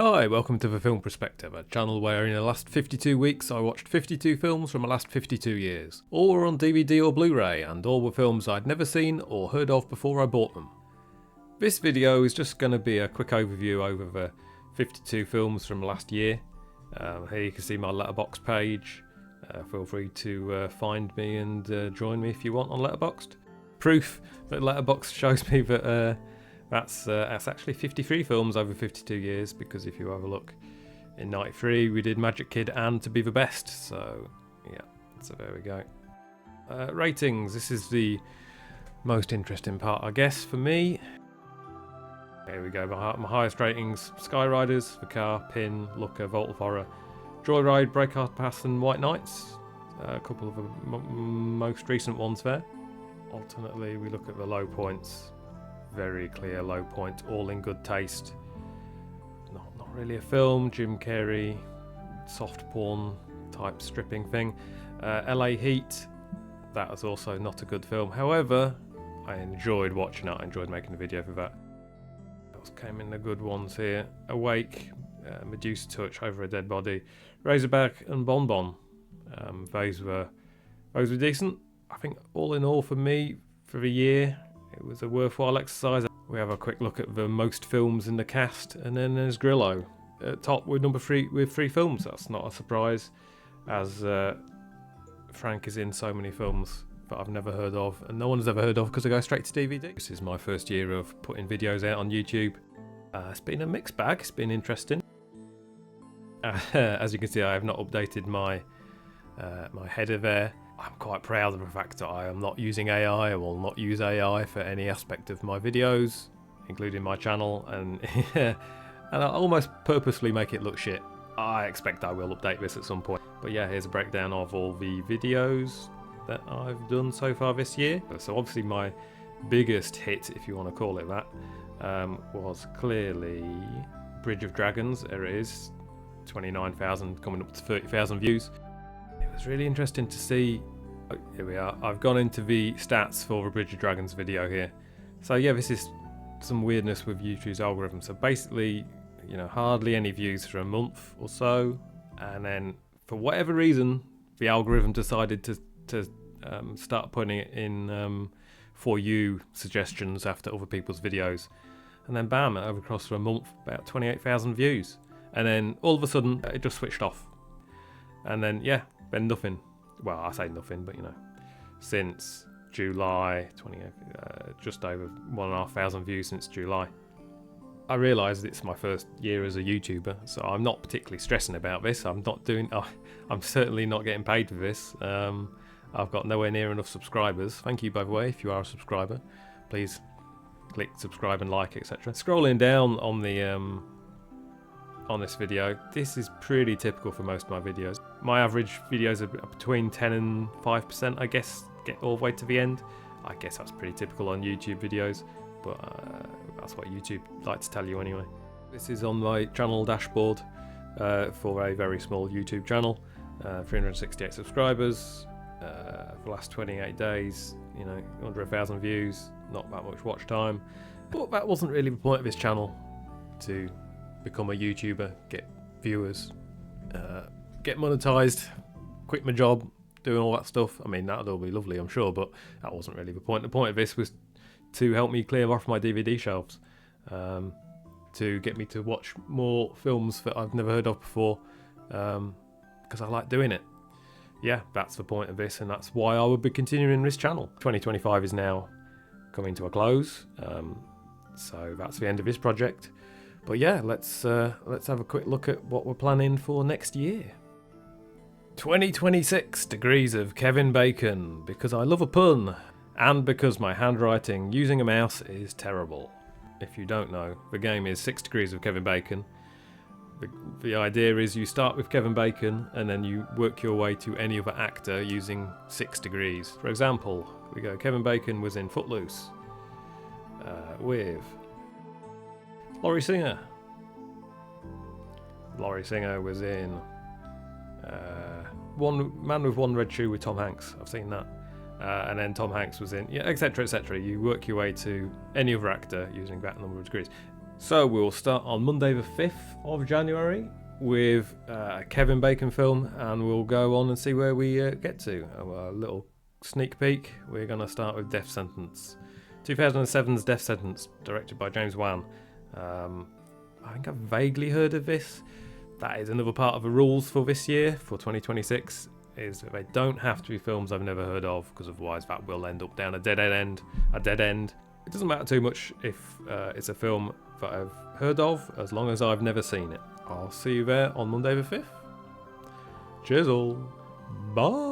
Hi, welcome to the Film Prospector, a channel where in the last 52 weeks I watched 52 films from the last 52 years. All were on DVD or Blu-ray, and all were films I'd never seen or heard of before I bought them. This video is just going to be a quick overview over the 52 films from last year. Here you can see my Letterboxd page. Feel free to find me and join me if you want on Letterboxd. Proof that Letterboxd shows me that that's actually 53 films over 52 years, because if you have a look, in 93 we did Magic Kid and To Be the Best, so yeah, so there we go. Ratings, this is the most interesting part I guess for me. Here we go, my highest ratings: Skyriders, The Car, Pin, Looker, Vault of Horror, Joyride, Break Our Path and White Nights. A couple of the most recent ones there. Alternately, we look at the low points. Very clear low point, all in good taste. Not really a film. Jim Carrey, soft porn type stripping thing. LA Heat, that was also not a good film. However, I enjoyed watching it. I enjoyed making a video for that. Those came in the good ones here. Awake, Medusa Touch, Over a Dead Body, Razorback and Bon Bon. Those were decent. I think all in all for me, for the year, it was a worthwhile exercise. We have a quick look at the most films in the cast, and then there's Grillo at top with number 3 with 3 films. That's not a surprise, as Frank is in so many films that I've never heard of, and no one's ever heard of because I go straight to DVD. This is my first year of putting videos out on YouTube. It's been a mixed bag. It's been interesting. As you can see, I have not updated my header there. I'm quite proud of the fact that I am not using AI. I will not use AI for any aspect of my videos, including my channel, and and I almost purposely make it look shit. I expect I will update this at some point. But yeah, here's a breakdown of all the videos that I've done so far this year. So obviously my biggest hit, if you want to call it that, was clearly Bridge of Dragons. There it is, 29,000 coming up to 30,000 views. It was really interesting to see. Here we are. I've gone into the stats for the Bridge of Dragons video here. So yeah, this is some weirdness with YouTube's algorithm. So basically, you know, hardly any views for a month or so, and then for whatever reason, the algorithm decided to start putting it in for you suggestions after other people's videos, and then bam, over across for a month, about 28,000 views, and then all of a sudden it just switched off, and then yeah. Then nothing. Well, I say nothing, but you know, since July, just over 1,500 views since July. I realise it's my first year as a YouTuber, so I'm not particularly stressing about this. I'm certainly not getting paid for this. I've got nowhere near enough subscribers. Thank you, by the way, if you are a subscriber. Please click subscribe and like, etc. Scrolling down on the on this video, this is pretty typical for most of my videos. My average videos are between 10 and 5%, I guess, get all the way to the end. I guess that's pretty typical on YouTube videos, but that's what YouTube likes to tell you anyway. This is on my channel dashboard for a very small YouTube channel. 368 subscribers for the last 28 days, you know, under 1,000 views, not that much watch time. But that wasn't really the point of this channel, to become a YouTuber, get viewers, get monetized, quit my job, doing all that stuff. I mean, that would all be lovely, I'm sure, but that wasn't really the point. The point of this was to help me clear off my DVD shelves, to get me to watch more films that I've never heard of before, because I like doing it. Yeah, that's the point of this, and that's why I would be continuing this channel. 2025 is now coming to a close, so that's the end of this project. But yeah, let's have a quick look at what we're planning for next year. 2026 Degrees of Kevin Bacon, because I love a pun, and because my handwriting using a mouse is terrible. If you don't know, the game is 6 Degrees of Kevin Bacon. The idea is you start with Kevin Bacon, and then you work your way to any other actor using 6 degrees. For example, we go, Kevin Bacon was in Footloose with Laurie Singer. Laurie Singer was in One Man with One Red Shoe with Tom Hanks. I've seen that. And then Tom Hanks was in, yeah, etc., etc. You work your way to any other actor using that number of degrees. So we'll start on Monday the 5th of January with a Kevin Bacon film, and we'll go on and see where we get to. A little sneak peek, we're going to start with Death Sentence. 2007's Death Sentence, directed by James Wan. I think I've vaguely heard of this. That is another part of the rules for this year, for 2026, is that they don't have to be films I've never heard of, because otherwise that will end up down a dead end. It doesn't matter too much if it's a film that I've heard of, as long as I've never seen it. I'll see you there on Monday the 5th. Cheers all. Bye.